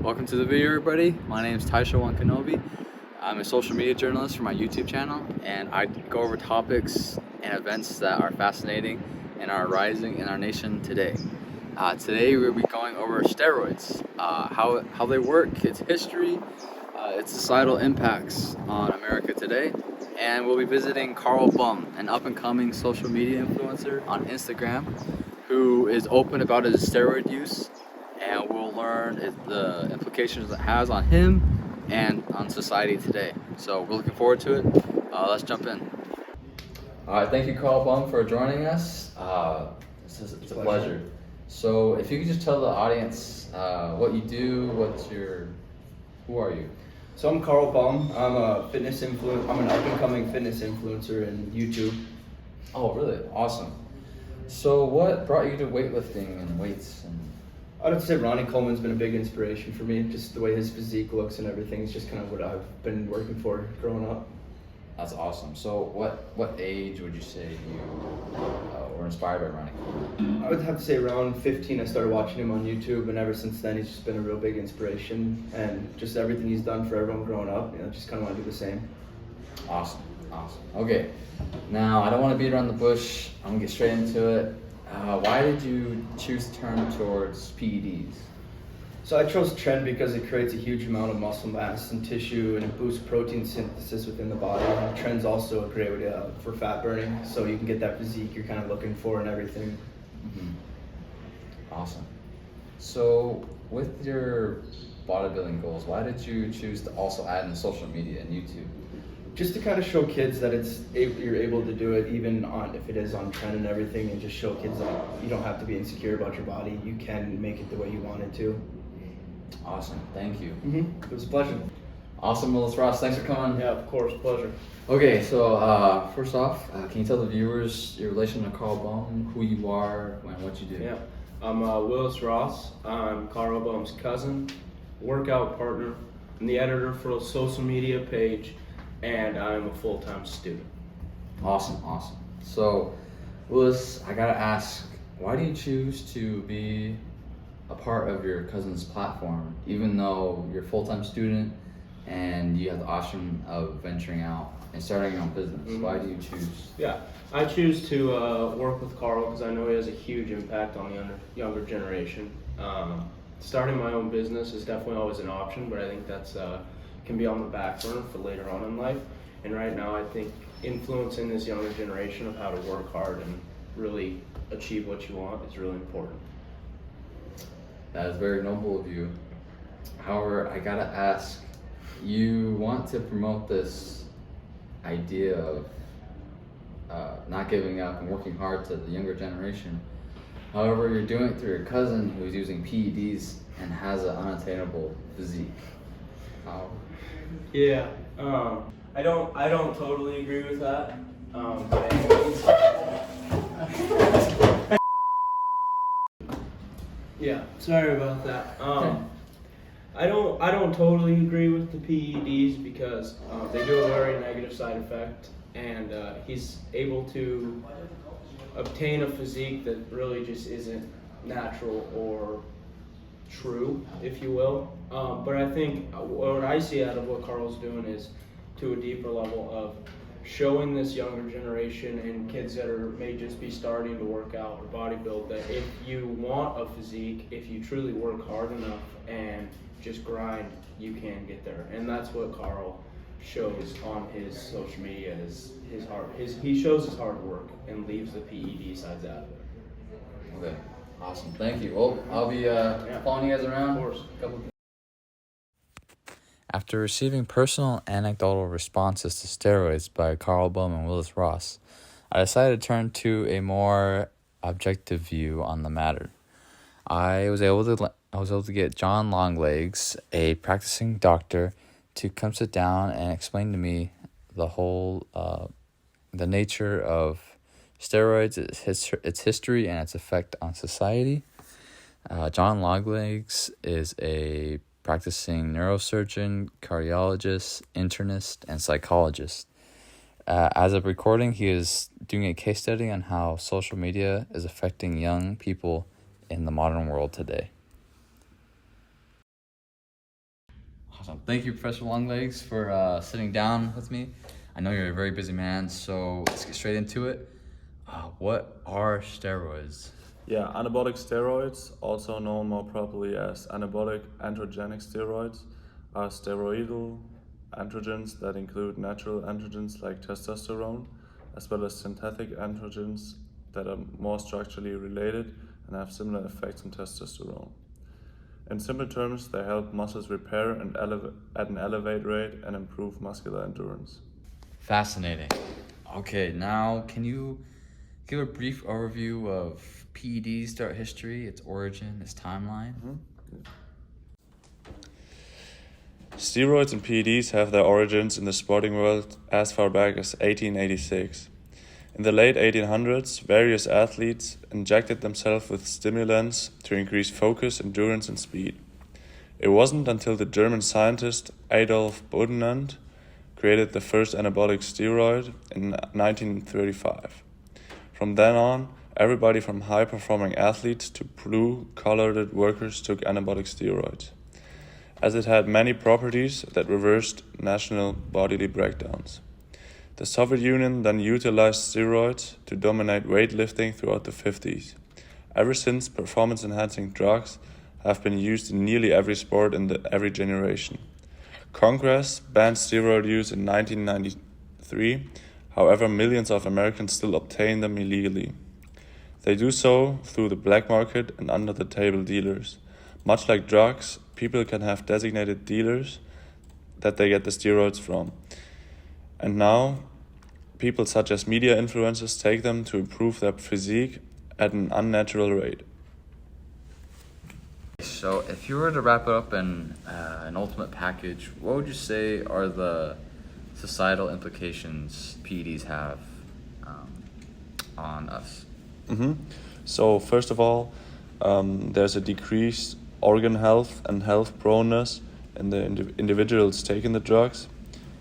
Welcome to the video, everybody. My name is Tysho Kenobi. I'm a social media journalist for my YouTube channel, and I go over topics and events that are fascinating and are rising in our nation today. Today we'll be going over steroids, how they work, its history, its societal impacts on America today, and we'll be visiting Carl Bum, an up-and-coming social media influencer on Instagram who is open about his steroid use, and we'll learn the implications it has on him and on society today. So we're looking forward to it. Let's jump in. All right, thank you, Carl Bum, for joining us. It's a pleasure. So if you could just tell the audience what you do, who are you? So I'm Carl Bum. I'm an up-and-coming fitness influencer in YouTube. Oh, really? Awesome. So what brought you to weightlifting and weights? I would say Ronnie Coleman's been a big inspiration for me. Just the way his physique looks and everything is just kind of what I've been working for growing up. That's awesome. So what age would you say you were inspired by Ronnie Coleman? I would have to say around 15 I started watching him on YouTube, and ever since then he's just been a real big inspiration, and just everything he's done for everyone growing up, just kind of want to do the same. Awesome. Okay, now I don't want to beat around the bush. I'm gonna get straight into it. Why did you choose to turn towards PEDs? So I chose Tren because it creates a huge amount of muscle mass and tissue, and it boosts protein synthesis within the body. And Tren's also a great way for fat burning, so you can get that physique you're kind of looking for and everything. Mm-hmm. Awesome. So with your bodybuilding goals, why did you choose to also add in social media and YouTube? Just to kind of show kids that you're able to do it, even if it is on Tren and everything, and just show kids that you don't have to be insecure about your body. You can make it the way you want it to. Awesome, thank you. Mm-hmm. It was a pleasure. Awesome, Willis Ross, thanks for coming. Yeah, of course, pleasure. Okay, so first off, can you tell the viewers your relation to Carl Bum, who you are, and what you do? Yeah, I'm Willis Ross. I'm Carl Bum's cousin, workout partner. I'm the editor for a social media page, and I'm a full-time student. Awesome. So, Willis, I gotta ask, why do you choose to be a part of your cousin's platform, even though you're a full-time student and you have the option of venturing out and starting your own business? Mm-hmm. Why do you choose? Yeah, I choose to work with Carl because I know he has a huge impact on the younger generation. Starting my own business is definitely always an option, but I think that's can be on the back burner for later on in life. And right now, I think influencing this younger generation of how to work hard and really achieve what you want is really important. That is very noble of you. However, I gotta ask, you want to promote this idea of not giving up and working hard to the younger generation. However, you're doing it through your cousin who's using PEDs and has an unattainable physique. How? Yeah, I don't totally agree with that. Yeah, sorry about that. I don't totally agree with the PEDs because they do a very negative side effect, and he's able to obtain a physique that really just isn't natural or true, if you will. But I think what I see out of what Carl's doing is to a deeper level of showing this younger generation and kids that may just be starting to work out or bodybuild that if you want a physique, if you truly work hard enough and just grind, you can get there. And that's what Carl shows on his social media, he shows his hard work and leaves the PED sides out of it. Okay, awesome, thank you. Well, I'll be following you guys around. Of course. After receiving personal anecdotal responses to steroids by Carl Bum and Willis Ross, I decided to turn to a more objective view on the matter. I was able to get John Longlegs, a practicing doctor, to come sit down and explain to me the nature of steroids, its history, and its effect on society. John Longlegs is a practicing neurosurgeon, cardiologist, internist, and psychologist. As of recording, he is doing a case study on how social media is affecting young people in the modern world today. Awesome. Thank you, Professor Longlegs, for sitting down with me. I know you're a very busy man, so let's get straight into it. What are steroids? Yeah, anabolic steroids, also known more properly as anabolic androgenic steroids, are steroidal androgens that include natural androgens like testosterone, as well as synthetic androgens that are more structurally related and have similar effects on testosterone. In simple terms, they help muscles repair and at an elevated rate and improve muscular endurance. Fascinating. Okay, now can you give a brief overview of PEDs throughout history, its origin, its timeline? Steroids and PEDs have their origins in the sporting world as far back as 1886. In the late 1800s, various athletes injected themselves with stimulants to increase focus, endurance, and speed. It wasn't until the German scientist Adolf Butenandt created the first anabolic steroid in 1935. From then on, everybody from high-performing athletes to blue-collared workers took anabolic steroids, as it had many properties that reversed national bodily breakdowns. The Soviet Union then utilized steroids to dominate weightlifting throughout the 50s. Ever since, performance-enhancing drugs have been used in nearly every sport in every generation. Congress banned steroid use in 1993. However, millions of Americans still obtain them illegally. They do so through the black market and under-the-table dealers. Much like drugs, people can have designated dealers that they get the steroids from. And now, people such as media influencers take them to improve their physique at an unnatural rate. So if you were to wrap it up in an ultimate package, what would you say are the societal implications PEDs have on us? So first of all, there's a decreased organ health and health proneness in the individuals taking the drugs,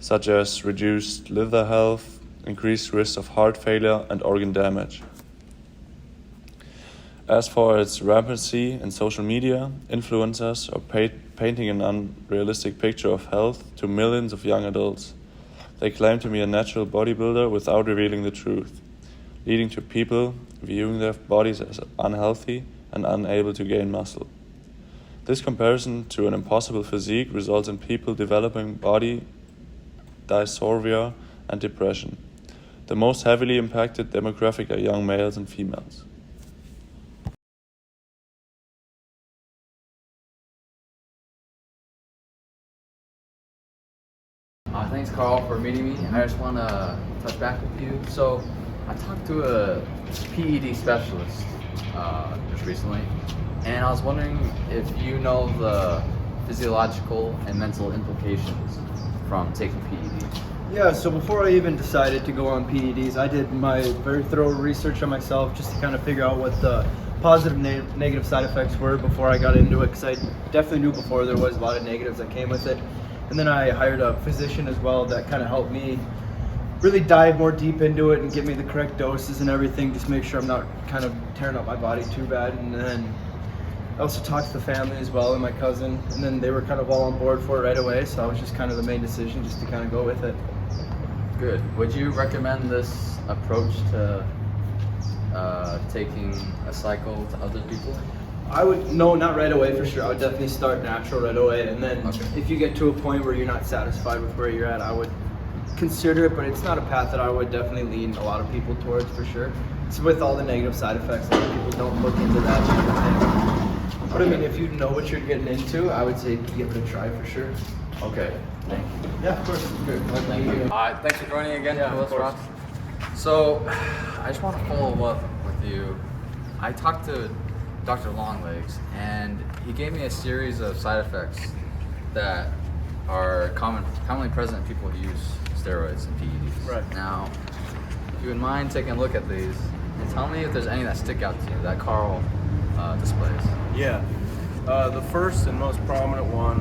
such as reduced liver health, increased risk of heart failure, and organ damage. As for its rampancy in social media, influencers are painting an unrealistic picture of health to millions of young adults. They claim to be a natural bodybuilder without revealing the truth, leading to people viewing their bodies as unhealthy and unable to gain muscle. This comparison to an impossible physique results in people developing body dysmorphia and depression. The most heavily impacted demographic are young males and females. Thanks, Carl, for meeting me. I just want to touch back with you. So, I talked to a PED specialist just recently, and I was wondering if you know the physiological and mental implications from taking PEDs. Yeah, so before I even decided to go on PEDs, I did my very thorough research on myself just to kind of figure out what the positive and negative side effects were before I got into it, because I definitely knew before there was a lot of negatives that came with it. And then I hired a physician as well that kind of helped me really dive more deep into it and give me the correct doses and everything, just make sure I'm not kind of tearing up my body too bad. And then I also talked to the family as well and my cousin, and then they were kind of all on board for it right away, so I was just kind of the main decision just to kind of go with it. Good. Would you recommend this approach to taking a cycle to other people? I would, no, not right away for sure. I would definitely start natural right away, and then if you get to a point where you're not satisfied with where you're at, I would consider it, but it's not a path that I would definitely lean a lot of people towards for sure. It's with all the negative side effects, a lot of people don't look into that type of thing. But I mean, if you know what you're getting into, I would say give it a try for sure. Okay. Thank you. Yeah, of course. Good. Thank you. Thanks for joining again. Yeah, of course. Ross. So, I just want to follow up with you. I talked to Dr. Longlegs, and he gave me a series of side effects that are commonly present in people who use steroids and PEDs. Right. Now, if you would mind taking a look at these and tell me if there's any that stick out to you that Carl displays. Yeah. The first and most prominent one,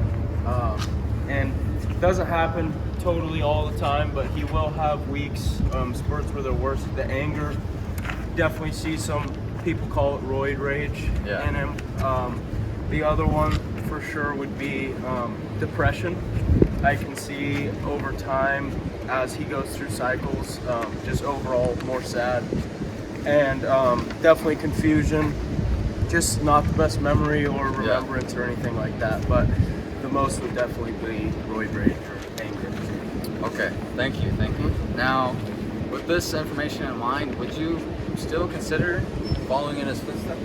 and it doesn't happen totally all the time, but he will have weeks, spurts where they're worse. The anger, definitely see some people call it roid rage in him. The other one, for sure would be depression. I can see over time as he goes through cycles, just overall more sad, and definitely confusion, just not the best memory or remembrance or anything like that, but the most would definitely be roid rage or anger. Okay, thank you. Now, with this information in mind, would you still consider following in his footsteps?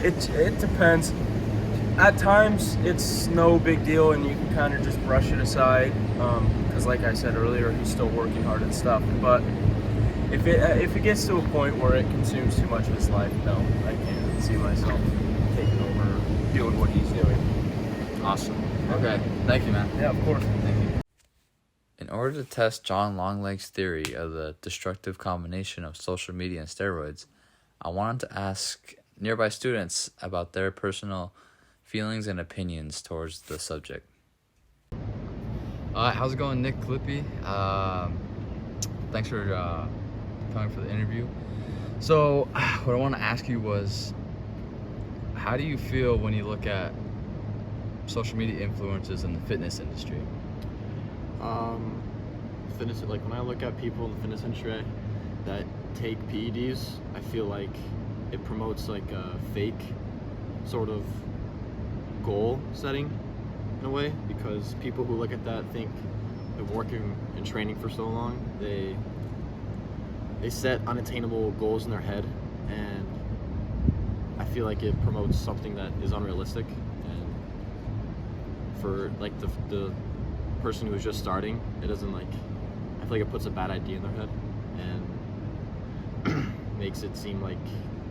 It depends. At times, it's no big deal, and you can kind of just brush it aside. Because, like I said earlier, he's still working hard and stuff. But if it gets to a point where it consumes too much of his life, no, I can't see myself taking over, doing what he's doing. Awesome. Okay, thank you, man. Yeah, of course. Thank you. In order to test John Longleg's theory of the destructive combination of social media and steroids, I wanted to ask nearby students about their personal feelings and opinions towards the subject. How's it going, Nick Clippy? Thanks for coming for the interview. So, what I want to ask you was, how do you feel when you look at social media influencers in the fitness industry? Fitness, like when I look at people in the fitness industry that take PEDs, I feel like it promotes like a fake sort of goal setting in a way, because people who look at that think they're working and training for so long, they set unattainable goals in their head, and I feel like it promotes something that is unrealistic. And for like the person who's just starting, it doesn't like, I feel like it puts a bad idea in their head and makes it seem like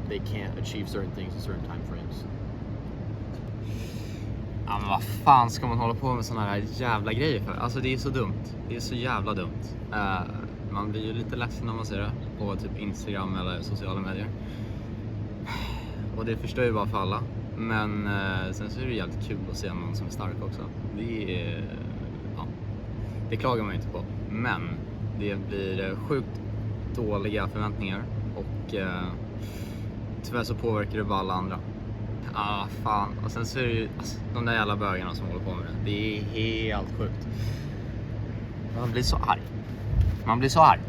they can't achieve certain things in certain time frames. Ja, men vad fan ska man hålla på med såna här jävla grejer för? Alltså det är så dumt. Det är så jävla dumt. Man blir ju lite ledsen när man ser det på typ Instagram eller sociala medier. Och det förstör ju bara för alla. Men sen så är det jävligt kul att se någon som är stark också. Det klagar man ju inte på. Men det blir sjukt dåliga förväntningar. Och tyvärr så påverkar det bara alla andra. Fan. Och sen så är det ju de där jävla bögarna som håller på med det. Det är helt sjukt. Man blir så arg.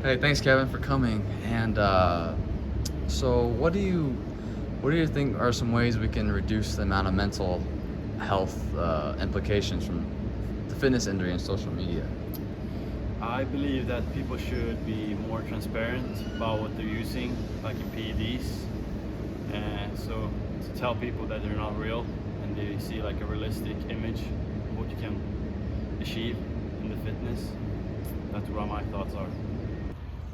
Hey, thanks Kevin for coming. And so what do you think are some ways we can reduce the amount of mental health implications from the fitness industry and social media? I believe that people should be more transparent about what they're using, like in PEDs, and so to tell people that they're not real and they see like a realistic image of what you can achieve in the fitness. That's what my thoughts are.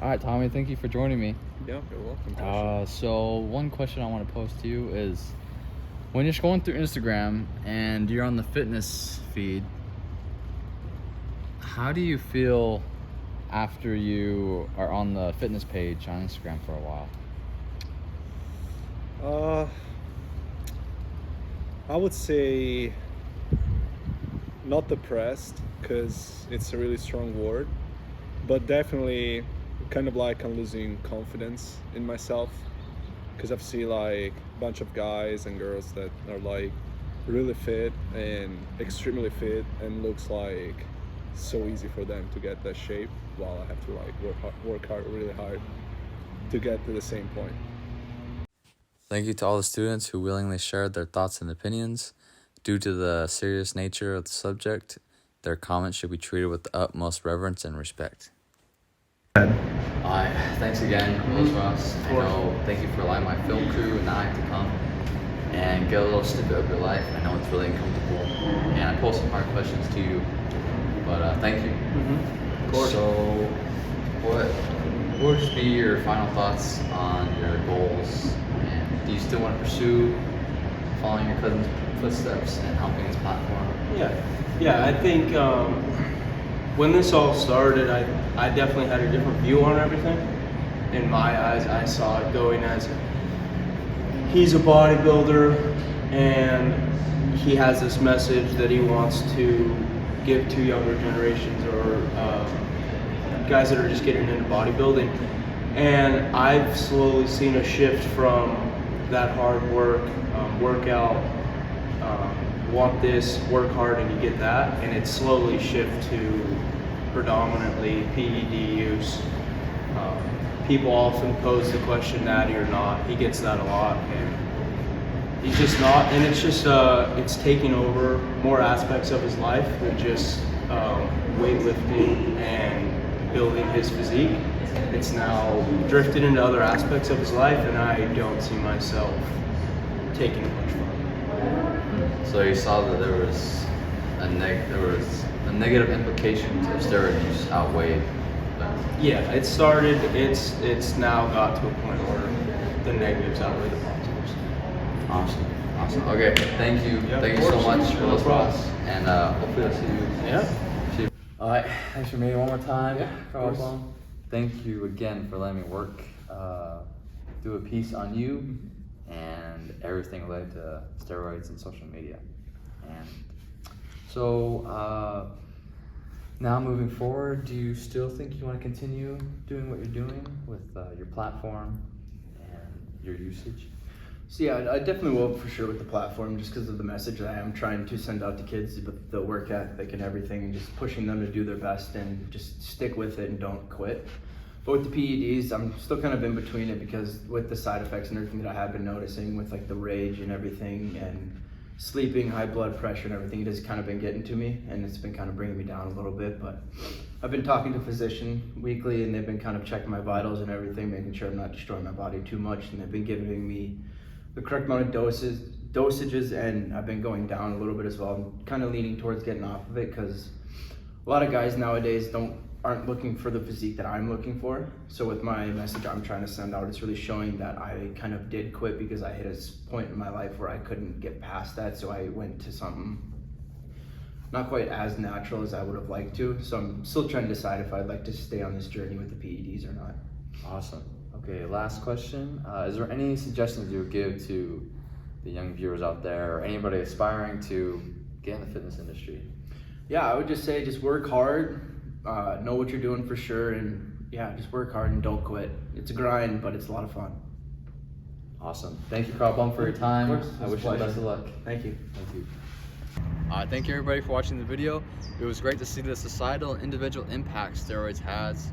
All right, Tommy, thank you for joining me. Yeah, you're welcome. So one question I want to pose to you is, when you're scrolling through Instagram and you're on the fitness feed, how do you feel after you are on the fitness page on Instagram for a while? I would say not depressed, because it's a really strong word, but definitely kind of like I'm losing confidence in myself, because I've seen like a bunch of guys and girls that are like really fit and extremely fit, and looks like so easy for them to get that shape, while I have to like work hard really hard to get to the same point. Thank you to all the students who willingly shared their thoughts and opinions. Due to the serious nature of the subject, their comments should be treated with the utmost reverence and respect. Thanks again, Ross. Thank you for allowing my film crew and I to come and get a little snippet of your life. I know it's really uncomfortable, and I posed some hard questions to you, but thank you. Of course. So, what would just be your final thoughts on your goals? And do you still want to pursue following your cousin's footsteps and helping his platform? Yeah. I think when this all started, I definitely had a different view on everything. In my eyes, I saw it going as he's a bodybuilder and he has this message that he wants to give to younger generations or guys that are just getting into bodybuilding. And I've slowly seen a shift from that hard workout, want this, work hard and you get that, and it slowly shift to predominantly PED use. People often pose the question, natty or not. He gets that a lot, and he's just not. And it's just it's taking over more aspects of his life than just weightlifting and building his physique. It's now drifted into other aspects of his life, and I don't see myself taking it much further. So you saw that there was a negative implications of steroid use outweighed. Yeah, it started. It's now got to a point where the negatives outweigh the positives. Awesome. Okay, thank you. Yeah, Thank of you so course. much, No Willis problem. Ross, and hopefully I'll see you. Yeah. All right, thanks for meeting one more time. Yeah, of course. Thank you again for letting me work, do a piece on you and everything related to steroids and social media. And so now moving forward, do you still think you want to continue doing what you're doing with your platform and your usage? So yeah, I definitely will for sure with the platform, just because of the message that I am trying to send out to kids with the work ethic and everything, and just pushing them to do their best and just stick with it and don't quit. But with the PEDs, I'm still kind of in between it, because with the side effects and everything that I have been noticing with like the rage and everything and sleeping, high blood pressure and everything, it has kind of been getting to me, and it's been kind of bringing me down a little bit. But I've been talking to a physician weekly, and they've been kind of checking my vitals and everything, making sure I'm not destroying my body too much, and they've been giving me the correct amount of dosages, and I've been going down a little bit as well. I'm kind of leaning towards getting off of it, because a lot of guys nowadays aren't looking for the physique that I'm looking for. So with my message I'm trying to send out, it's really showing that I kind of did quit because I hit a point in my life where I couldn't get past that. So I went to something not quite as natural as I would have liked to. So I'm still trying to decide if I'd like to stay on this journey with the PEDs or not. Awesome. Okay, last question. Is there any suggestions you would give to the young viewers out there, or anybody aspiring to get in the fitness industry? Yeah, I would just say just work hard, know what you're doing for sure, and yeah, just work hard and don't quit. It's a grind, but it's a lot of fun. Awesome. Thank you, Carl Bum, for your time. Of course, I it's a wish you the pleasure. best of luck. Thank you. Thank you. Thank you everybody for watching the video. It was great to see the societal and individual impact steroids has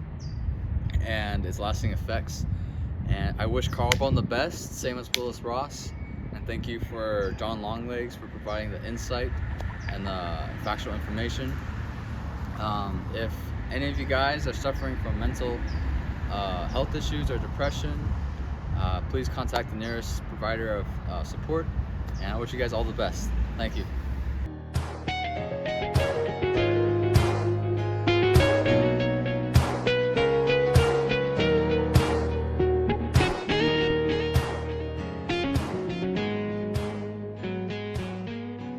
and its lasting effects. And I wish Carl Bum the best, same as Willis Ross. And thank you for John Longlegs for providing the insight and the factual information. If any of you guys are suffering from mental health issues or depression, please contact the nearest provider of support. And I wish you guys all the best. Thank you.